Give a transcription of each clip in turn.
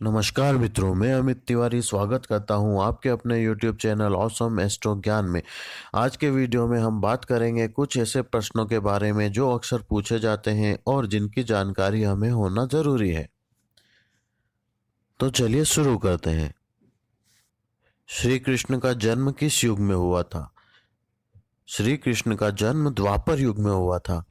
नमस्कार मित्रों, मैं अमित तिवारी स्वागत करता हूं आपके अपने YouTube चैनल ऑसम एस्ट्रो ज्ञान में। आज के वीडियो में हम बात करेंगे कुछ ऐसे प्रश्नों के बारे में जो अक्सर पूछे जाते हैं और जिनकी जानकारी हमें होना जरूरी है। तो चलिए शुरू करते हैं। श्री कृष्ण का जन्म किस युग में हुआ था? श्री कृष्ण का जन्म द्वापर युग में हुआ था।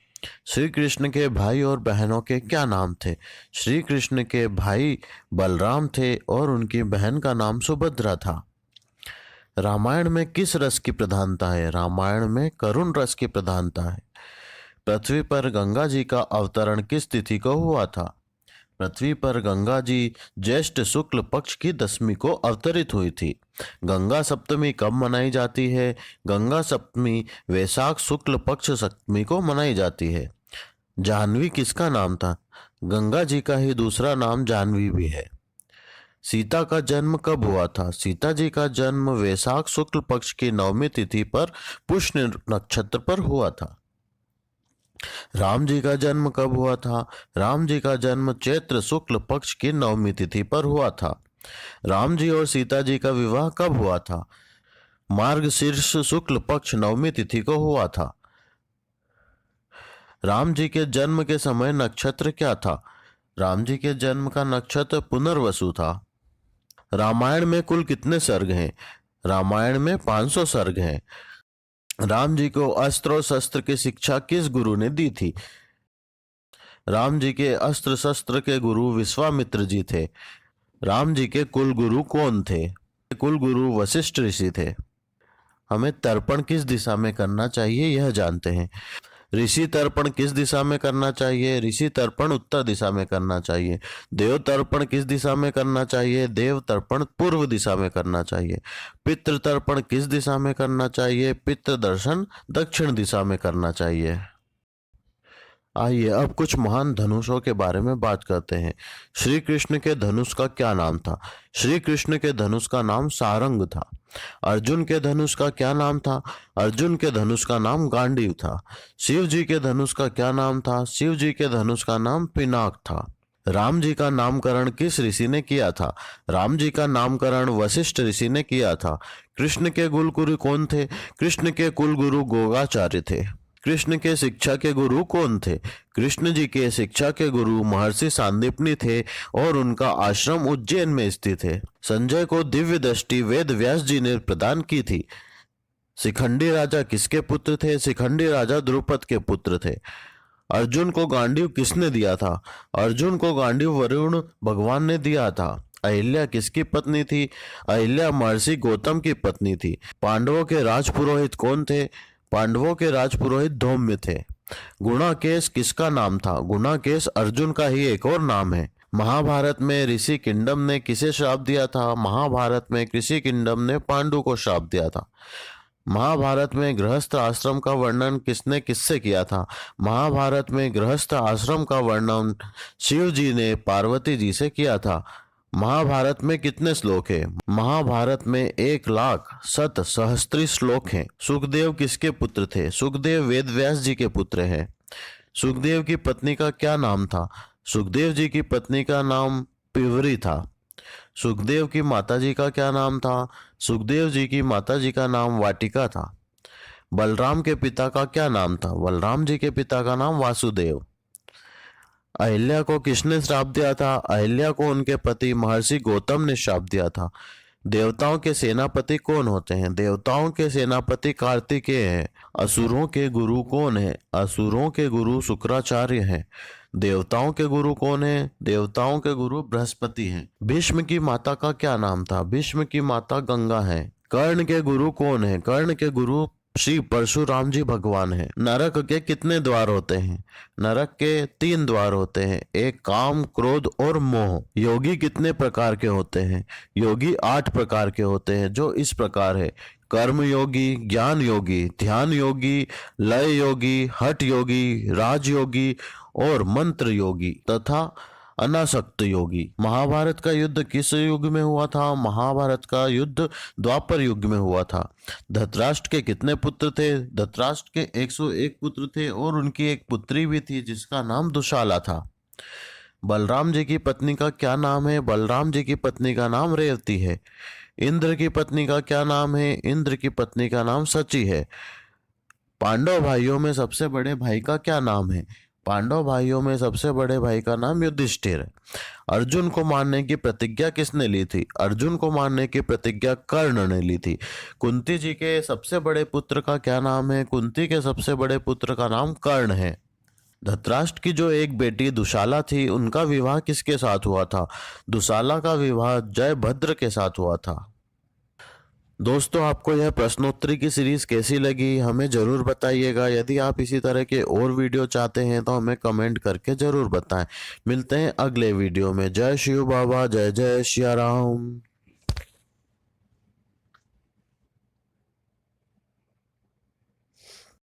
श्री कृष्ण के भाई और बहनों के क्या नाम थे? श्री कृष्ण के भाई बलराम थे और उनकी बहन का नाम सुभद्रा था। रामायण में किस रस की प्रधानता है? रामायण में करुण रस की प्रधानता है। पृथ्वी पर गंगा जी का अवतरण किस तिथि को हुआ था? पृथ्वी पर गंगा जी ज्येष्ठ शुक्ल पक्ष की 10वीं को अवतरित हुई थी। गंगा सप्तमी कब मनाई जाती है? गंगा सप्तमी वैशाख शुक्ल पक्ष सप्तमी को मनाई जाती है। जाह्नवी किसका नाम था? गंगा जी का ही दूसरा नाम जाह्नवी भी है। सीता का जन्म कब हुआ था? सीता जी का जन्म वैशाख शुक्ल पक्ष की 9वीं तिथि पर पुष्य नक्षत्र पर हुआ था। राम जी का जन्म कब हुआ था? राम जी का जन्म चैत्र शुक्ल पक्ष की 9वीं तिथि पर हुआ था। राम जी और सीता जी का विवाह कब हुआ था? मार्गशीर्ष शुक्ल पक्ष 9वीं तिथि को हुआ था। राम जी के जन्म के समय नक्षत्र क्या था? राम जी के जन्म का नक्षत्र पुनर्वसु था। रामायण में कुल कितने सर्ग हैं? रामायण में 500 सर्ग हैं। राम जी को अस्त्र और शस्त्र की शिक्षा किस गुरु ने दी थी? राम जी के अस्त्र शस्त्र के गुरु विश्वामित्र जी थे। राम जी के कुल गुरु कौन थे? कुल गुरु वशिष्ठ ऋषि थे। हमें तर्पण किस दिशा में करना चाहिए यह जानते हैं। ऋषि तर्पण किस दिशा में करना चाहिए? ऋषि तर्पण उत्तर दिशा में करना चाहिए। देव तर्पण किस दिशा में करना चाहिए? देव तर्पण पूर्व दिशा में करना चाहिए। पितृ तर्पण किस दिशा में करना चाहिए? पितृ दर्शन दक्षिण दिशा में करना चाहिए। आइए अब कुछ महान धनुषों के बारे में बात करते हैं। श्री कृष्ण के धनुष का क्या नाम था? श्री कृष्ण के धनुष का नाम सारंग था। अर्जुन के धनुष का क्या नाम था? अर्जुन के धनुष का नाम गांडीव था। शिव जी के धनुष का क्या नाम था? शिव जी के धनुष का नाम पिनाक था। राम जी का नामकरण किस ऋषि ने किया था? राम जी का नामकरण वशिष्ठ ऋषि ने किया था। कृष्ण के कुल गुरु कौन थे? कृष्ण के कुल गुरु गोगाचार्य थे। कृष्ण के शिक्षा के गुरु कौन थे? कृष्ण जी के शिक्षा के गुरु महर्षि सांदीपनि थे और उनका आश्रम उज्जैन में स्थित है। संजय को दिव्य दृष्टि वेद व्यास जी ने प्रदान की थी। शिखंडी राजा किसके पुत्र थे? शिखंडी राजा द्रुपद के पुत्र थे। अर्जुन को गांडीव किसने दिया था? अर्जुन को गांडीव वरुण भगवान ने दिया था। अहिल्या किसकी पत्नी थी? अहिल्या महर्षि गौतम की पत्नी थी। पांडवों के राजपुरोहित कौन थे? पांडवों के राजपुरोहित धौम्य थे। गुणाकेश किसका नाम था? गुणाकेश अर्जुन का ही एक और नाम है। महाभारत में ऋषि किंडम ने किसे श्राप दिया था? महाभारत में ऋषि किंडम ने पांडु को श्राप दिया था। महाभारत में गृहस्थ आश्रम का वर्णन किसने किससे किया था? महाभारत में गृहस्थ आश्रम का वर्णन शिव जी ने पार्वती जी से किया था। महाभारत में कितने श्लोक हैं? महाभारत में 1,00,000 श्लोक हैं। सुखदेव किसके पुत्र थे? सुखदेव वेद व्यास जी के पुत्र हैं। सुखदेव की पत्नी का क्या नाम था? सुखदेव जी की पत्नी का नाम पिवरी था। सुखदेव की माताजी का क्या नाम था? सुखदेव जी की माताजी का नाम वाटिका था। बलराम के पिता का क्या नाम था? बलराम जी के पिता का नाम वासुदेव। अहिल्या को किसने श्राप दिया था? अहिल्या को उनके पति महर्षि गौतम ने श्राप दिया था। देवताओं के सेनापति कौन होते हैं? देवताओं के सेनापति कार्तिकेय हैं। असुरों के गुरु कौन है? असुरों के गुरु शुक्राचार्य हैं। देवताओं के गुरु कौन है? देवताओं के गुरु बृहस्पति हैं। भीष्म की माता का क्या नाम था? भीष्म की माता गंगा है। कर्ण के गुरु कौन है? कर्ण के गुरु श्री परशुराम जी भगवान है। नरक के कितने द्वार होते हैं? नरक के 3 द्वार होते हैं। एक काम, क्रोध और मोह। योगी कितने प्रकार के होते हैं? योगी 8 प्रकार के होते हैं जो इस प्रकार है। कर्म योगी, ज्ञान योगी, ध्यान योगी, लय योगी, हठ योगी, राज योगी और मंत्र योगी तथा अनासक्त योगी। महाभारत का युद्ध किस युग में हुआ था? महाभारत का युद्ध द्वापर युग में हुआ था। धृतराष्ट्र के कितने पुत्र थे? धृतराष्ट्र के 101 पुत्र थे और उनकी एक पुत्री भी थी जिसका नाम दुशाला था। बलराम जी की पत्नी का क्या नाम है? बलराम जी की पत्नी का नाम रेवती है। इंद्र की पत्नी का क्या नाम है? इंद्र की पत्नी का नाम सची है। पांडव भाइयों में सबसे बड़े भाई का क्या नाम है? पांडव भाइयों में सबसे बड़े भाई का नाम युधिष्ठिर है। अर्जुन को मारने की प्रतिज्ञा किसने ली थी? अर्जुन को मारने की प्रतिज्ञा कर्ण ने ली थी। कुंती जी के सबसे बड़े पुत्र का क्या नाम है? कुंती के सबसे बड़े पुत्र का नाम कर्ण है। धृतराष्ट्र की जो एक बेटी दुशाला थी, उनका विवाह किसके साथ हुआ था? दुशाला का विवाह जयभद्र के साथ हुआ था। दोस्तों, आपको यह प्रश्नोत्तरी की सीरीज कैसी लगी हमें जरूर बताइएगा। यदि आप इसी तरह के और वीडियो चाहते हैं तो हमें कमेंट करके जरूर बताएं। मिलते हैं अगले वीडियो में। जय शिव बाबा, जय जय सिया राम।